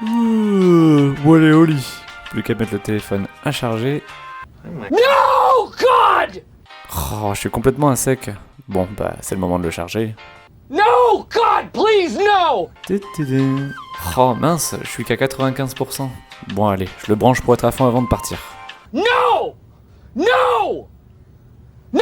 Bon allez, au lit. Plus qu'à mettre le téléphone à charger. No, God! Oh, je suis complètement à sec. Bon, bah, c'est le moment de le charger. No, God, please, no! Oh mince, je suis qu'à 95%. Bon allez, je le branche pour être à fond avant de partir. No! No! No!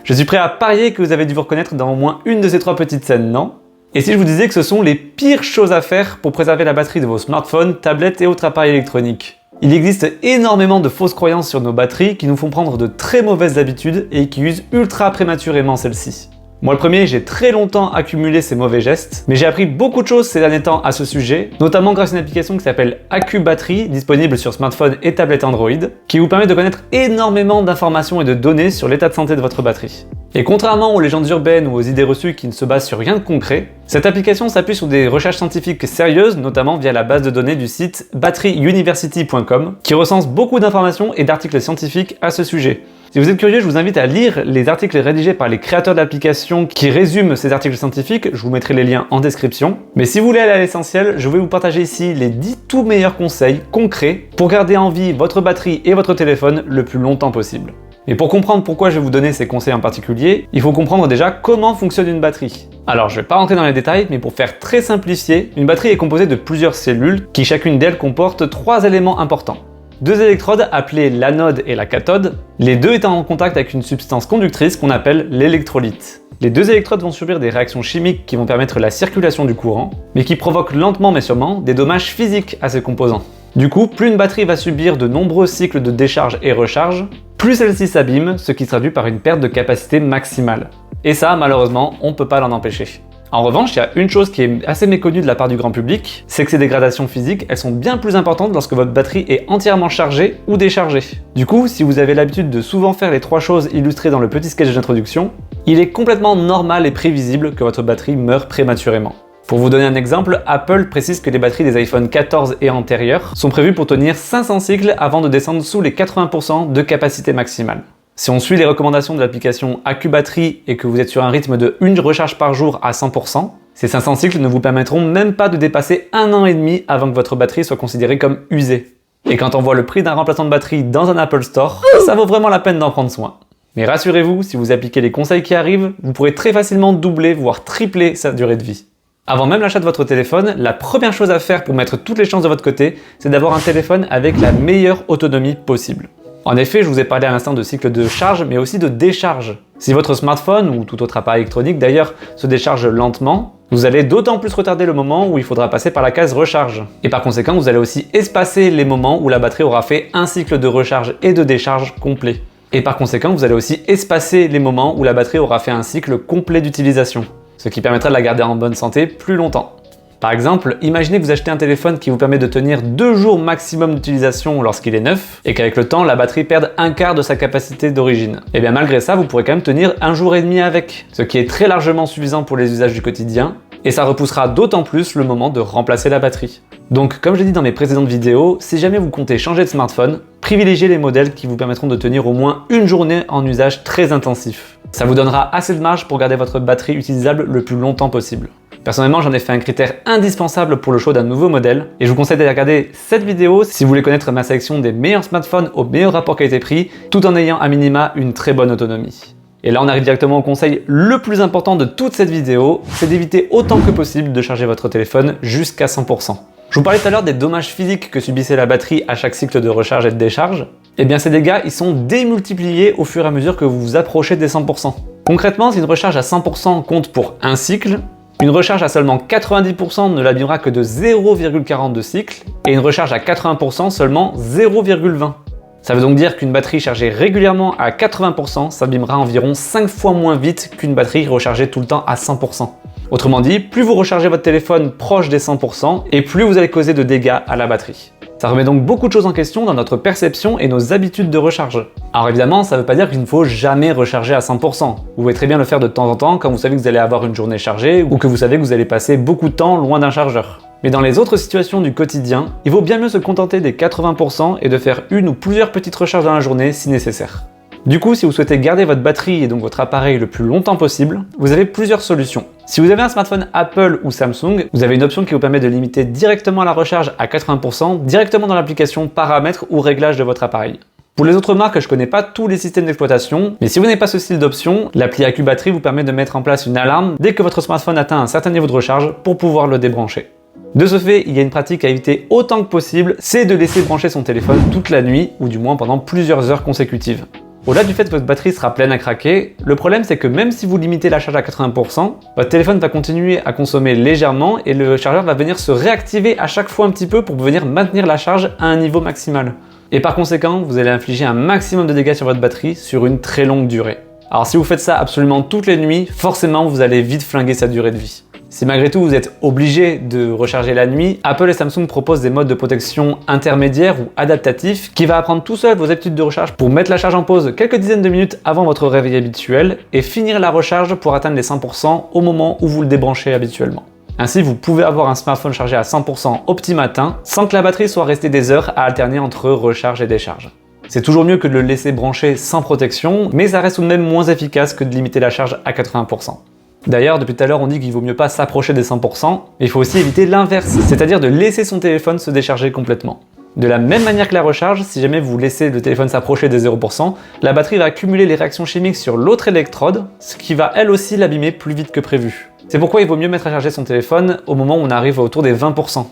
Je suis prêt à parier que vous avez dû vous reconnaître dans au moins une de ces trois petites scènes, non? Et si je vous disais que ce sont les pires choses à faire pour préserver la batterie de vos smartphones, tablettes et autres appareils électroniques? Il existe énormément de fausses croyances sur nos batteries qui nous font prendre de très mauvaises habitudes et qui usent ultra prématurément celles-ci. Moi le premier, j'ai très longtemps accumulé ces mauvais gestes, mais j'ai appris beaucoup de choses ces derniers temps à ce sujet, notamment grâce à une application qui s'appelle AccuBattery, disponible sur smartphone et tablette Android, qui vous permet de connaître énormément d'informations et de données sur l'état de santé de votre batterie. Et contrairement aux légendes urbaines ou aux idées reçues qui ne se basent sur rien de concret, cette application s'appuie sur des recherches scientifiques sérieuses, notamment via la base de données du site batteryuniversity.com, qui recense beaucoup d'informations et d'articles scientifiques à ce sujet. Si vous êtes curieux, je vous invite à lire les articles rédigés par les créateurs de l'application qui résument ces articles scientifiques, je vous mettrai les liens en description. Mais si vous voulez aller à l'essentiel, je vais vous partager ici les 10 tout meilleurs conseils concrets pour garder en vie votre batterie et votre téléphone le plus longtemps possible. Et pour comprendre pourquoi je vais vous donner ces conseils en particulier, il faut comprendre déjà comment fonctionne une batterie. Alors je vais pas rentrer dans les détails, mais pour faire très simplifié, une batterie est composée de plusieurs cellules qui chacune d'elles comporte 3 éléments importants. 2 électrodes appelées l'anode et la cathode, les deux étant en contact avec une substance conductrice qu'on appelle l'électrolyte. Les 2 électrodes vont subir des réactions chimiques qui vont permettre la circulation du courant, mais qui provoquent lentement mais sûrement des dommages physiques à ces composants. Du coup, plus une batterie va subir de nombreux cycles de décharge et recharge, plus celle-ci s'abîme, ce qui se traduit par une perte de capacité maximale. Et ça, malheureusement, on peut pas l'en empêcher. En revanche, il y a une chose qui est assez méconnue de la part du grand public, c'est que ces dégradations physiques, elles sont bien plus importantes lorsque votre batterie est entièrement chargée ou déchargée. Du coup, si vous avez l'habitude de souvent faire les 3 choses illustrées dans le petit sketch d'introduction, il est complètement normal et prévisible que votre batterie meure prématurément. Pour vous donner un exemple, Apple précise que les batteries des iPhone 14 et antérieurs sont prévues pour tenir 500 cycles avant de descendre sous les 80% de capacité maximale. Si on suit les recommandations de l'application AccuBattery et que vous êtes sur un rythme de 1 recharge par jour à 100%, ces 500 cycles ne vous permettront même pas de dépasser 1 an et demi avant que votre batterie soit considérée comme usée. Et quand on voit le prix d'un remplaçant de batterie dans un Apple Store, ça vaut vraiment la peine d'en prendre soin. Mais rassurez-vous, si vous appliquez les conseils qui arrivent, vous pourrez très facilement doubler, voire tripler sa durée de vie. Avant même l'achat de votre téléphone, la première chose à faire pour mettre toutes les chances de votre côté, c'est d'avoir un téléphone avec la meilleure autonomie possible. En effet, je vous ai parlé à l'instant de cycle de charge, mais aussi de décharge. Si votre smartphone, ou tout autre appareil électronique d'ailleurs, se décharge lentement, vous allez d'autant plus retarder le moment où il faudra passer par la case recharge. Et par conséquent, vous allez aussi espacer les moments où la batterie aura fait un cycle de recharge et de décharge complet. Et par conséquent, vous allez aussi espacer les moments où la batterie aura fait un cycle complet d'utilisation, ce qui permettra de la garder en bonne santé plus longtemps. Par exemple, imaginez que vous achetez un téléphone qui vous permet de tenir 2 jours maximum d'utilisation lorsqu'il est neuf, et qu'avec le temps, la batterie perde un quart de sa capacité d'origine. Et bien malgré ça, vous pourrez quand même tenir 1 jour et demi avec, ce qui est très largement suffisant pour les usages du quotidien, et ça repoussera d'autant plus le moment de remplacer la batterie. Donc comme j'ai dit dans mes précédentes vidéos, si jamais vous comptez changer de smartphone, privilégiez les modèles qui vous permettront de tenir au moins 1 journée en usage très intensif. Ça vous donnera assez de marge pour garder votre batterie utilisable le plus longtemps possible. Personnellement, j'en ai fait un critère indispensable pour le choix d'un nouveau modèle, et je vous conseille d'aller regarder cette vidéo si vous voulez connaître ma sélection des meilleurs smartphones au meilleur rapport qualité-prix, tout en ayant à minima une très bonne autonomie. Et là, on arrive directement au conseil le plus important de toute cette vidéo, c'est d'éviter autant que possible de charger votre téléphone jusqu'à 100%. Je vous parlais tout à l'heure des dommages physiques que subissait la batterie à chaque cycle de recharge et de décharge. Eh bien ces dégâts, ils sont démultipliés au fur et à mesure que vous vous approchez des 100%. Concrètement, si une recharge à 100% compte pour un cycle, une recharge à seulement 90% ne l'abîmera que de 0,42 cycles, et une recharge à 80% seulement 0,20. Ça veut donc dire qu'une batterie chargée régulièrement à 80% s'abîmera environ 5 fois moins vite qu'une batterie rechargée tout le temps à 100%. Autrement dit, plus vous rechargez votre téléphone proche des 100%, et plus vous allez causer de dégâts à la batterie. Ça remet donc beaucoup de choses en question dans notre perception et nos habitudes de recharge. Alors évidemment, ça ne veut pas dire qu'il ne faut jamais recharger à 100%. Vous pouvez très bien le faire de temps en temps quand vous savez que vous allez avoir une journée chargée ou que vous savez que vous allez passer beaucoup de temps loin d'un chargeur. Mais dans les autres situations du quotidien, il vaut bien mieux se contenter des 80% et de faire une ou plusieurs petites recharges dans la journée si nécessaire. Du coup, si vous souhaitez garder votre batterie et donc votre appareil le plus longtemps possible, vous avez plusieurs solutions. Si vous avez un smartphone Apple ou Samsung, vous avez une option qui vous permet de limiter directement la recharge à 80% directement dans l'application paramètres ou réglages de votre appareil. Pour les autres marques, je connais pas tous les systèmes d'exploitation, mais si vous n'avez pas ce style d'option, l'appli AQ Batterie vous permet de mettre en place une alarme dès que votre smartphone atteint un certain niveau de recharge pour pouvoir le débrancher. De ce fait, il y a une pratique à éviter autant que possible, c'est de laisser brancher son téléphone toute la nuit, ou du moins pendant plusieurs heures consécutives. Au-delà du fait que votre batterie sera pleine à craquer, le problème c'est que même si vous limitez la charge à 80%, votre téléphone va continuer à consommer légèrement et le chargeur va venir se réactiver à chaque fois un petit peu pour venir maintenir la charge à un niveau maximal. Et par conséquent, vous allez infliger un maximum de dégâts sur votre batterie sur une très longue durée. Alors si vous faites ça absolument toutes les nuits, forcément vous allez vite flinguer sa durée de vie. Si malgré tout vous êtes obligé de recharger la nuit, Apple et Samsung proposent des modes de protection intermédiaires ou adaptatifs qui va apprendre tout seul vos habitudes de recharge pour mettre la charge en pause quelques dizaines de minutes avant votre réveil habituel et finir la recharge pour atteindre les 100% au moment où vous le débranchez habituellement. Ainsi, vous pouvez avoir un smartphone chargé à 100% au petit matin sans que la batterie soit restée des heures à alterner entre recharge et décharge. C'est toujours mieux que de le laisser brancher sans protection, mais ça reste tout de même moins efficace que de limiter la charge à 80%. D'ailleurs, depuis tout à l'heure, on dit qu'il vaut mieux pas s'approcher des 100%, mais il faut aussi éviter l'inverse, c'est-à-dire de laisser son téléphone se décharger complètement. De la même manière que la recharge, si jamais vous laissez le téléphone s'approcher des 0%, la batterie va accumuler les réactions chimiques sur l'autre électrode, ce qui va elle aussi l'abîmer plus vite que prévu. C'est pourquoi il vaut mieux mettre à charger son téléphone au moment où on arrive autour des 20%.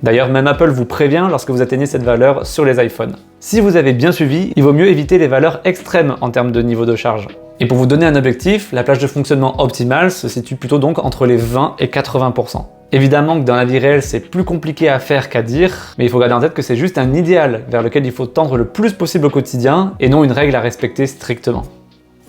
D'ailleurs, même Apple vous prévient lorsque vous atteignez cette valeur sur les iPhones. Si vous avez bien suivi, il vaut mieux éviter les valeurs extrêmes en termes de niveau de charge. Et pour vous donner un objectif, la plage de fonctionnement optimale se situe plutôt donc entre les 20 et 80%. Évidemment que dans la vie réelle, c'est plus compliqué à faire qu'à dire, mais il faut garder en tête que c'est juste un idéal vers lequel il faut tendre le plus possible au quotidien et non une règle à respecter strictement.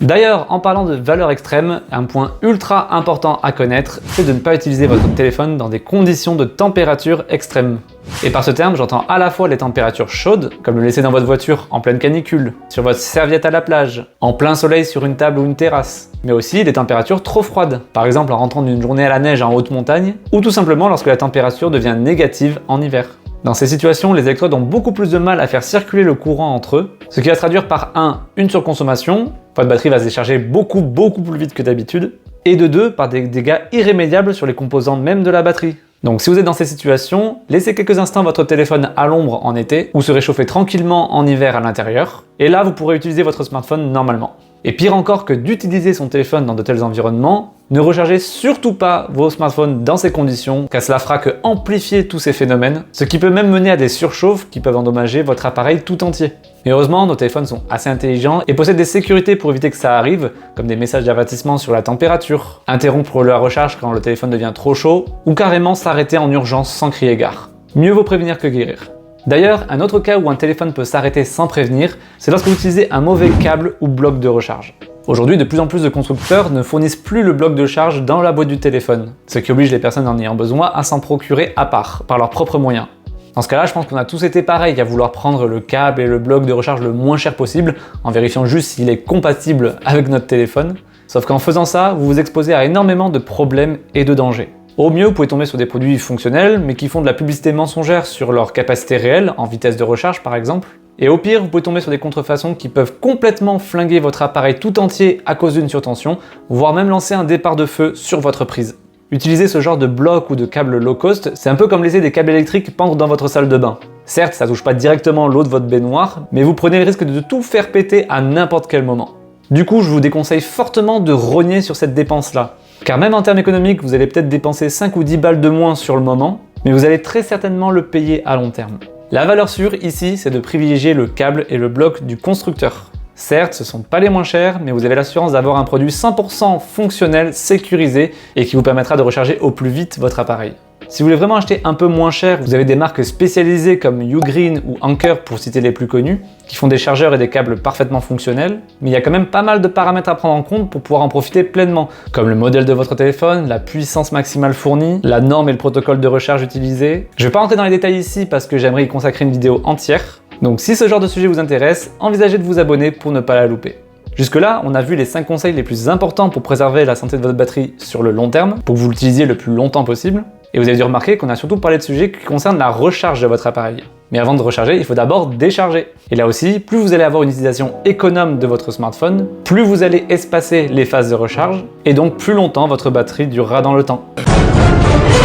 D'ailleurs, en parlant de valeurs extrêmes, un point ultra important à connaître, c'est de ne pas utiliser votre téléphone dans des conditions de température extrêmes. Et par ce terme, j'entends à la fois les températures chaudes, comme le laisser dans votre voiture en pleine canicule, sur votre serviette à la plage, en plein soleil sur une table ou une terrasse, mais aussi des températures trop froides, par exemple en rentrant d'une journée à la neige en haute montagne, ou tout simplement lorsque la température devient négative en hiver. Dans ces situations, les électrodes ont beaucoup plus de mal à faire circuler le courant entre eux, ce qui va se traduire par 1. Une surconsommation, votre batterie va se décharger beaucoup plus vite que d'habitude, et de 2. Par des dégâts irrémédiables sur les composants même de la batterie. Donc si vous êtes dans ces situations, laissez quelques instants votre téléphone à l'ombre en été, ou se réchauffer tranquillement en hiver à l'intérieur, et là vous pourrez utiliser votre smartphone normalement. Et pire encore que d'utiliser son téléphone dans de tels environnements, ne rechargez surtout pas vos smartphones dans ces conditions, car cela fera que amplifier tous ces phénomènes, ce qui peut même mener à des surchauffes qui peuvent endommager votre appareil tout entier. Mais heureusement, nos téléphones sont assez intelligents et possèdent des sécurités pour éviter que ça arrive, comme des messages d'avertissement sur la température, interrompre la recharge quand le téléphone devient trop chaud, ou carrément s'arrêter en urgence sans crier gare. Mieux vaut prévenir que guérir. D'ailleurs, un autre cas où un téléphone peut s'arrêter sans prévenir, c'est lorsque vous utilisez un mauvais câble ou bloc de recharge. Aujourd'hui, de plus en plus de constructeurs ne fournissent plus le bloc de charge dans la boîte du téléphone, ce qui oblige les personnes en ayant besoin à s'en procurer à part, par leurs propres moyens. Dans ce cas-là, je pense qu'on a tous été pareils à vouloir prendre le câble et le bloc de recharge le moins cher possible, en vérifiant juste s'il est compatible avec notre téléphone. Sauf qu'en faisant ça, vous vous exposez à énormément de problèmes et de dangers. Au mieux, vous pouvez tomber sur des produits fonctionnels, mais qui font de la publicité mensongère sur leur capacité réelle, en vitesse de recharge par exemple. Et au pire, vous pouvez tomber sur des contrefaçons qui peuvent complètement flinguer votre appareil tout entier à cause d'une surtension, voire même lancer un départ de feu sur votre prise. Utiliser ce genre de bloc ou de câble low cost, c'est un peu comme laisser des câbles électriques pendre dans votre salle de bain. Certes, ça touche pas directement l'eau de votre baignoire, mais vous prenez le risque de tout faire péter à n'importe quel moment. Du coup, je vous déconseille fortement de rogner sur cette dépense-là. Car même en termes économiques, vous allez peut-être dépenser 5 ou 10 balles de moins sur le moment, mais vous allez très certainement le payer à long terme. La valeur sûre ici, c'est de privilégier le câble et le bloc du constructeur. Certes, ce ne sont pas les moins chers, mais vous avez l'assurance d'avoir un produit 100% fonctionnel, sécurisé, et qui vous permettra de recharger au plus vite votre appareil. Si vous voulez vraiment acheter un peu moins cher, vous avez des marques spécialisées comme Ugreen ou Anker pour citer les plus connus, qui font des chargeurs et des câbles parfaitement fonctionnels, mais il y a quand même pas mal de paramètres à prendre en compte pour pouvoir en profiter pleinement, comme le modèle de votre téléphone, la puissance maximale fournie, la norme et le protocole de recharge utilisé. Je vais pas rentrer dans les détails ici parce que j'aimerais y consacrer une vidéo entière, donc si ce genre de sujet vous intéresse, envisagez de vous abonner pour ne pas la louper. Jusque-là, on a vu les 5 conseils les plus importants pour préserver la santé de votre batterie sur le long terme, pour que vous l'utilisiez le plus longtemps possible. Et vous avez dû remarquer qu'on a surtout parlé de sujets qui concernent la recharge de votre appareil. Mais avant de recharger, il faut d'abord décharger. Et là aussi, plus vous allez avoir une utilisation économe de votre smartphone, plus vous allez espacer les phases de recharge, et donc plus longtemps votre batterie durera dans le temps.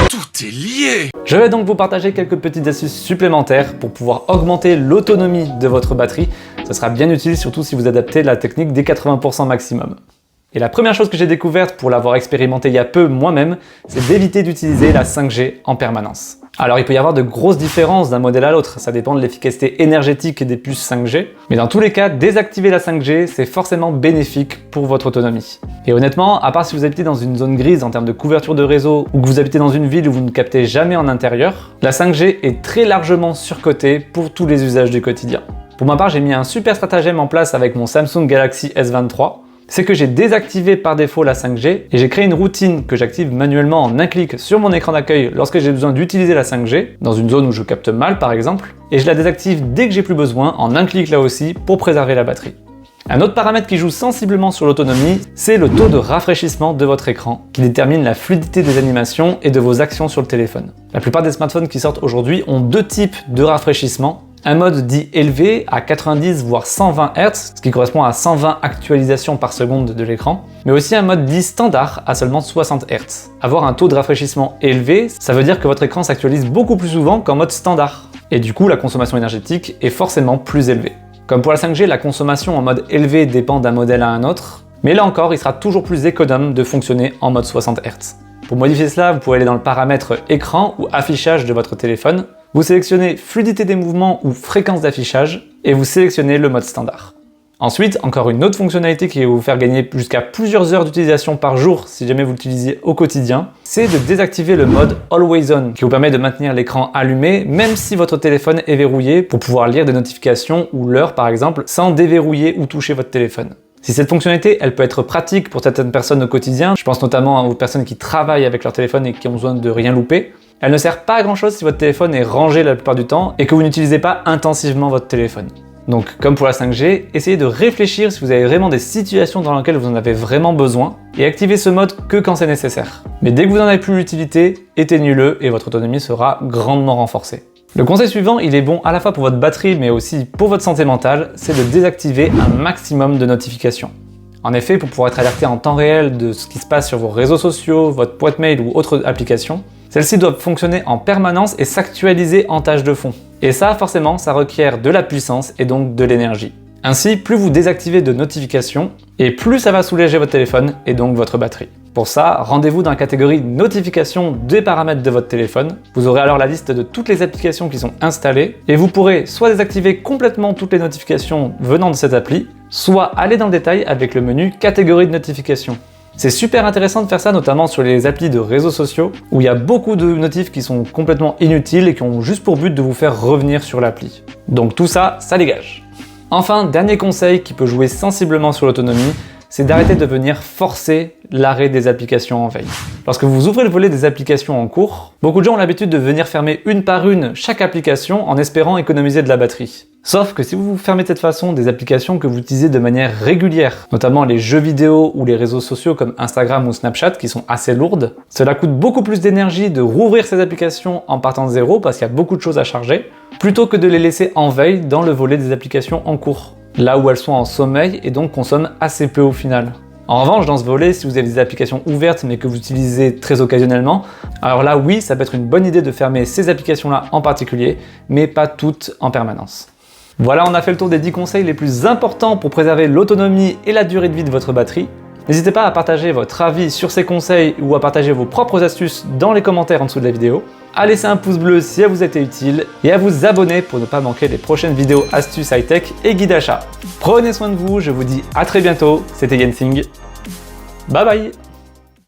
Tout est lié! Je vais donc vous partager quelques petites astuces supplémentaires pour pouvoir augmenter l'autonomie de votre batterie. Ce sera bien utile surtout si vous adaptez la technique des 80% maximum. Et la première chose que j'ai découverte pour l'avoir expérimenté il y a peu moi-même, c'est d'éviter d'utiliser la 5G en permanence. Alors il peut y avoir de grosses différences d'un modèle à l'autre, ça dépend de l'efficacité énergétique des puces 5G, mais dans tous les cas, désactiver la 5G, c'est forcément bénéfique pour votre autonomie. Et honnêtement, à part si vous habitez dans une zone grise en termes de couverture de réseau, ou que vous habitez dans une ville où vous ne captez jamais en intérieur, la 5G est très largement surcotée pour tous les usages du quotidien. Pour ma part, j'ai mis un super stratagème en place avec mon Samsung Galaxy S23, c'est que j'ai désactivé par défaut la 5G et j'ai créé une routine que j'active manuellement en un clic sur mon écran d'accueil lorsque j'ai besoin d'utiliser la 5G, dans une zone où je capte mal par exemple, et je la désactive dès que j'ai plus besoin en un clic là aussi pour préserver la batterie. Un autre paramètre qui joue sensiblement sur l'autonomie, c'est le taux de rafraîchissement de votre écran, qui détermine la fluidité des animations et de vos actions sur le téléphone. La plupart des smartphones qui sortent aujourd'hui ont deux types de rafraîchissement. Un mode dit élevé à 90 voire 120 Hz, ce qui correspond à 120 actualisations par seconde de l'écran, mais aussi un mode dit standard à seulement 60 Hz. Avoir un taux de rafraîchissement élevé, ça veut dire que votre écran s'actualise beaucoup plus souvent qu'en mode standard. Et du coup, la consommation énergétique est forcément plus élevée. Comme pour la 5G, la consommation en mode élevé dépend d'un modèle à un autre, mais là encore, il sera toujours plus économe de fonctionner en mode 60 Hz. Pour modifier cela, vous pouvez aller dans le paramètre écran ou affichage de votre téléphone. Vous sélectionnez fluidité des mouvements ou fréquence d'affichage et vous sélectionnez le mode standard. Ensuite, encore une autre fonctionnalité qui va vous faire gagner jusqu'à plusieurs heures d'utilisation par jour si jamais vous l'utilisez au quotidien, c'est de désactiver le mode Always On qui vous permet de maintenir l'écran allumé même si votre téléphone est verrouillé pour pouvoir lire des notifications ou l'heure par exemple sans déverrouiller ou toucher votre téléphone. Si cette fonctionnalité, elle peut être pratique pour certaines personnes au quotidien, je pense notamment aux personnes qui travaillent avec leur téléphone et qui ont besoin de rien louper, elle ne sert pas à grand chose si votre téléphone est rangé la plupart du temps et que vous n'utilisez pas intensivement votre téléphone. Donc comme pour la 5G, essayez de réfléchir si vous avez vraiment des situations dans lesquelles vous en avez vraiment besoin et activez ce mode que quand c'est nécessaire. Mais dès que vous n'en avez plus l'utilité, éteignez-le et votre autonomie sera grandement renforcée. Le conseil suivant, il est bon à la fois pour votre batterie mais aussi pour votre santé mentale, c'est de désactiver un maximum de notifications. En effet, pour pouvoir être alerté en temps réel de ce qui se passe sur vos réseaux sociaux, votre boîte mail ou autre application, celles-ci doivent fonctionner en permanence et s'actualiser en tâche de fond. Et ça, forcément, ça requiert de la puissance et donc de l'énergie. Ainsi, plus vous désactivez de notifications, et plus ça va soulager votre téléphone et donc votre batterie. Pour ça, rendez-vous dans la catégorie notifications des paramètres de votre téléphone. Vous aurez alors la liste de toutes les applications qui sont installées, et vous pourrez soit désactiver complètement toutes les notifications venant de cette appli, soit aller dans le détail avec le menu catégorie de notifications. C'est super intéressant de faire ça, notamment sur les applis de réseaux sociaux, où il y a beaucoup de notifs qui sont complètement inutiles et qui ont juste pour but de vous faire revenir sur l'appli. Donc tout ça, ça dégage. Enfin, dernier conseil qui peut jouer sensiblement sur l'autonomie, c'est d'arrêter de venir forcer l'arrêt des applications en veille. Lorsque vous ouvrez le volet des applications en cours, beaucoup de gens ont l'habitude de venir fermer une par une chaque application en espérant économiser de la batterie. Sauf que si vous fermez de cette façon des applications que vous utilisez de manière régulière, notamment les jeux vidéo ou les réseaux sociaux comme Instagram ou Snapchat qui sont assez lourdes, cela coûte beaucoup plus d'énergie de rouvrir ces applications en partant de zéro parce qu'il y a beaucoup de choses à charger, plutôt que de les laisser en veille dans le volet des applications en cours, là où elles sont en sommeil et donc consomment assez peu au final. En revanche, dans ce volet, si vous avez des applications ouvertes mais que vous utilisez très occasionnellement, alors là oui, ça peut être une bonne idée de fermer ces applications-là en particulier, mais pas toutes en permanence. Voilà, on a fait le tour des 10 conseils les plus importants pour préserver l'autonomie et la durée de vie de votre batterie. N'hésitez pas à partager votre avis sur ces conseils ou à partager vos propres astuces dans les commentaires en dessous de la vidéo. À laisser un pouce bleu si elle vous a été utile et à vous abonner pour ne pas manquer les prochaines vidéos astuces high-tech et guides achat. Prenez soin de vous, je vous dis à très bientôt, c'était Yensing. Bye bye.